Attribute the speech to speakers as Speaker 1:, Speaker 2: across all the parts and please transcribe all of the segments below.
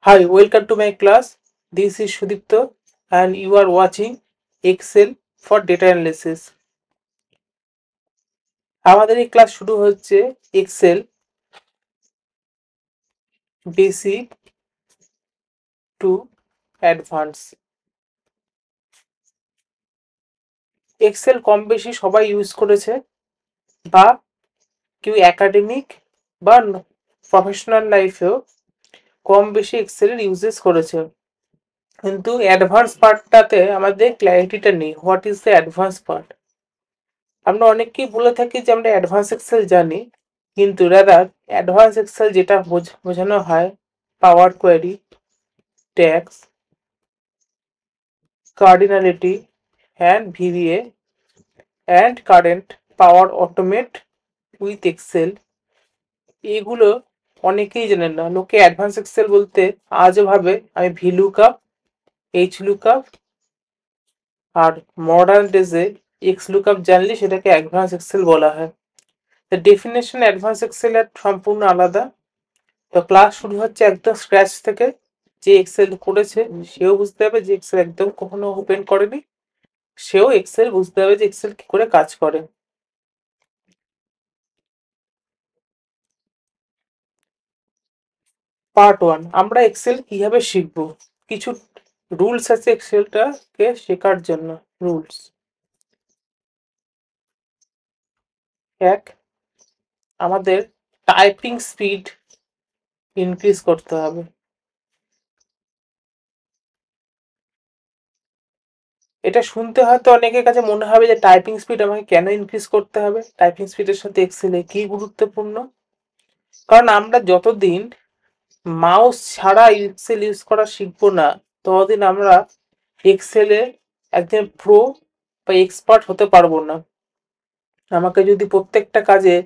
Speaker 1: Hi, welcome to my class. This is Sudipto and you are watching Excel for Data Analysis. আমাদের এই class শুরু হচ্ছে Excel basic to advance. Excel কম বেশি সবাই use করেছে, বা কেউ একাডেমিক বা প্রফেশনাল লাইফেও কম বেশি এক্সেলের ইউজেস করেছে। কিন্তু অ্যাডভান্স পার্টটাতে আমাদের ক্ল্যারিটিটা নেই। What is the advance part? আমরা অনেককেই বলে থাকি যে আমরা অ্যাডভান্স এক্সেল জানি, কিন্তু রাদার অ্যাডভান্স এক্সেল যেটা বোঝানো হয় Power Query, DAX, cardinality and VBA and current Power Automate with Excel, এগুলো অনেকেই জানেন না। লোকে অ্যাডভান্স এক্সেল বলতে আজও ভাবে আমি ভি লুকআপ, এইচ লুকআপ আর মডার্ন ডেজে এক্স লুকআপ জানলে সেটাকে অ্যাডভান্স এক্সেল বলা হয়। দ্য ডেফিনেশন অ্যাডভান্স এক্সেলের সম্পূর্ণ আলাদা। তো ক্লাস শুরু হচ্ছে একদম স্ক্র্যাচ থেকে। যে এক্সেল করেছে সেও বুঝতে হবে যে এক্সেল একদম কখনো ওপেন করেনি, সেও এক্সেল বুঝতে হবে যে এক্সেল কি করে কাজ করে। পার্ট ওয়ান, আমরা এক্সেল কিভাবে শিখবো। কিছু রুলস আছে এক্সেলটাকে শেখার জন্য। রুলস এক, আমাদের টাইপিং স্পিড ইনক্রিজ করতে হবে। এটা শুনতে হয়তো অনেকের কাছে মনে হবে যে টাইপিং স্পিড আমাকে কেন ইনক্রিজ করতে হবে, টাইপিং স্পিডের সাথে এক্সেলে কি গুরুত্বপূর্ণ। কারণ আমরা যতদিন মাউস ছাড়া এক্সেল ইউজ করা শিখবো না, ততদিন আমরা এক্সেলে একজন প্রো বা এক্সপার্ট হতে পারবো না। আমাকে যদি প্রত্যেকটা কাজে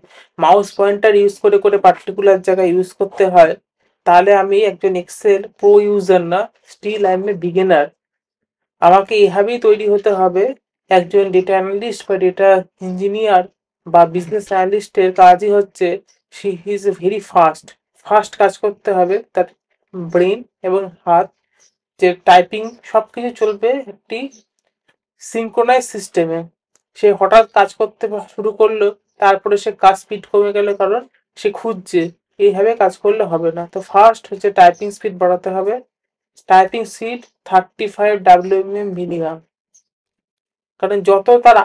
Speaker 1: মাউস পয়েন্টার ইউজ করে করে পার্টিকুলার জায়গায় ইউজ করতে হয়, তাহলে আমি একজন এক্সেল প্রো ইউজার না, still I am a beginner. আমাকে এভাবেই তৈরি হতে হবে। একজন ডেটা অ্যানালিস্ট বা ডেটা ইঞ্জিনিয়ার বা বিজনেস অ্যানালিস্টের কাজই হচ্ছে he is very fast. Fast কাজ করতে হবে, তার ব্রেন এবং হাত, যে টাইপিং সবকিছু চলবে একটি সিঙ্ক্রোনাইজ সিস্টেমে। সে হঠাৎ কাজ করতে শুরু করলো, তারপরে সে কাজ স্পিড কমে গেল কারণ সে খুঁজছে। এইভাবে কাজ করলে হবে না। তো ফার্স্ট হচ্ছে টাইপিং স্পিড বাড়াতে হবে। Typing speed 35 WMM minimum. কারণ যত তার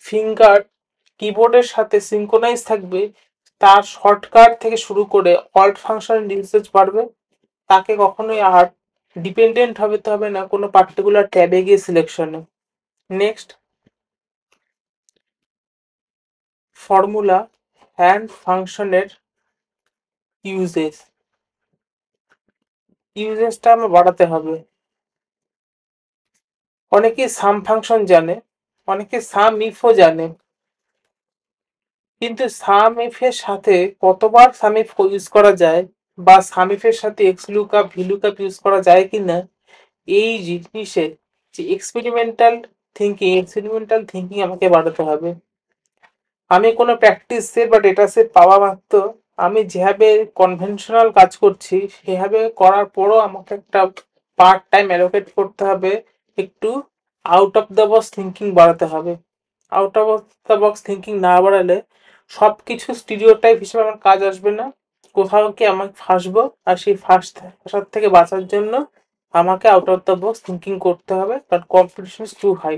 Speaker 1: ফিঙ্গার কিবোর্ডের সাথে সিঙ্ক্রোনাইজ থাকবে, তার শর্টকাট থেকে শুরু করে অল্ট ফাংশন ইউসেজ বাড়বে। তাকে কখনোই আর ডিপেন্ডেন্ট হতে হবে না কোনো পার্টিকুলার ট্যাবে গিয়ে সিলেকশনে। নেক্সট, ফর্মুলা অ্যান্ড ফাংশনের ইউজেস, ইউজেসটা আমার বাড়াতে হবে। অনেকে সাম ফাংশন জানে, অনেকে সাম ইফও জানে, কিন্তু সাম ইফের সাথে কতবার সাম ইফ ইউজ করা যায়, বা সাম ইফের সাথে x lookup V lookup use করা যায় কিনা, এই জিনিসে যে এক্সপেরিমেন্টাল থিঙ্কিং আমাকে বাড়াতে হবে। আমি কোনো প্র্যাকটিস সেট বা ডেটা সেট পাওয়া মাত্র আমি যেভাবে কনভেনশনাল কাজ করছি সেভাবে করার পরও আমাকে একটা পার্ট টাইম অ্যালোকেট করতে হবে। একটু out of the box thinking বাড়াতে হবে। Out of the box thinking না বাড়ালে সব কিছু স্টিরিওটাইপ হিসেবে আমার কাজ আসবে না। কোথাও কি আমাকে ফাঁসবো, আর সেই ফাঁসার থেকে বাঁচার জন্য আমাকে out of the box thinking করতে হবে। কারণ কম্পিটিশন টু হাই,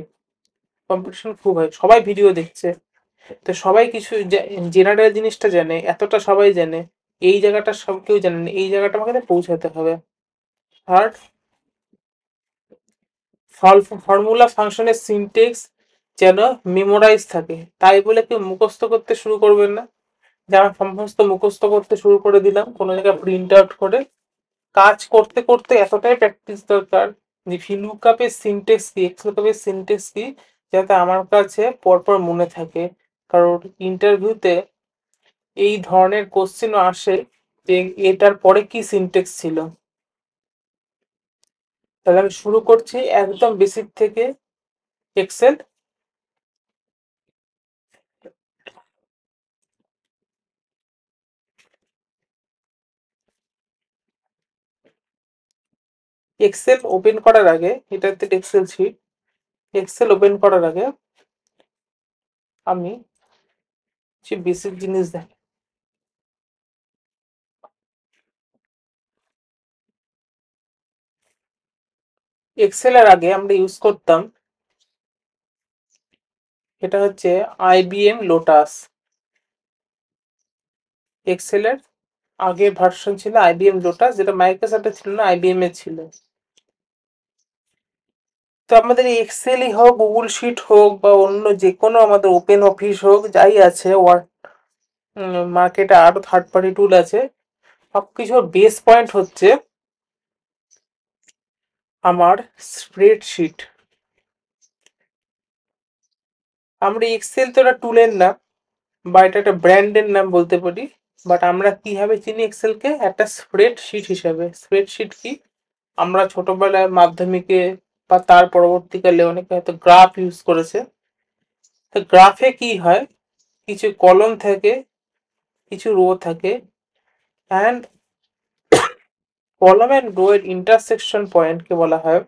Speaker 1: কম্পিটিশন খুব হাই, সবাই ভিডিও দেখছে। তো সবাই কিছু জেনারেল জিনিসটা জানে, এতটা সবাই জানে, এই জায়গাটা সব কেউ জানে না। এই জায়গাটা আমাকে পৌঁছাতে হবে। আর ফর্মুলা ফাংশনের সিনটেক্স যেন মেমোরাইজ থাকে। তাই বলে কেউ মুখস্থ করতে শুরু করবেন না, যে আমি সমস্ত মুখস্থ করতে শুরু করে দিলাম কোনো জায়গায় প্রিন্ট আউট করে। কাজ করতে করতে এতটাই প্র্যাকটিস দরকার যে ভিলুকাপের সিনটেক্স কি, এক্সলুকাপের সিনটেক্স কি, যাতে আমার কাছে পরপর মনে থাকে। কারণ ইন্টারভিউতে এই ধরনের কোশ্চেনও আসে যে এটার পরে কি সিনটেক্স ছিল। তাহলে আমি শুরু করছি একদম বেসিক থেকে। এক্সেল এক্সেল ওপেন করার আগে, এটা একটা এক্সেল শিট, এক্সেল ওপেন করার আগে আমি যে বেসিক জিনিস দেখ, এক্সেলের আগে আমরা ইউজ করতাম, এটা হচ্ছে আইবিএম লোটাস। এক্সেলের আগে ভার্সন ছিল আইবিএম লোটাস, যেটা মাইক্রোসফটের ছিল না, আইবিএম এর ছিল। তো আমাদের এক্সেলই হোক, গুগল শিট হোক, বা অন্য যে কোনো আমাদের ওপেন অফিস হোক, যাই আছে, ওয়ার্ড, মার্কেটে আরো থার্ড পার্টি টুল আছে, সবকিছুর বেস পয়েন্ট হচ্ছে আমার স্প্রেডশিট। আমরা এক্সেল তো একটা টুলের নাম, বা এটা একটা ব্র্যান্ডের নাম বলতে পারি, বাট আমরা কিভাবে চিনি এক্সেলকে? একটা স্প্রেডশিট হিসাবে। স্প্রেডশিট কি? আমরা ছোটবেলায় মাধ্যমিকে বা তার পরবর্তীকালে অনেকে হয়তো গ্রাফ ইউজ করেছে। তো গ্রাফে কি হয়, কিছু কলম থাকে, কিছু রো থাকে, অ্যান্ড কলম অ্যান্ড রো এর ইন্টারসেকশন পয়েন্টকে বলা হয়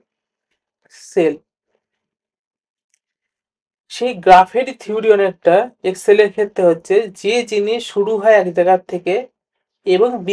Speaker 1: সেল। সেই গ্রাফেরই থিওরি অনেকটা এক্সেলের ক্ষেত্রে হচ্ছে, যে জিনিস শুরু হয় এক জায়গার থেকে এবং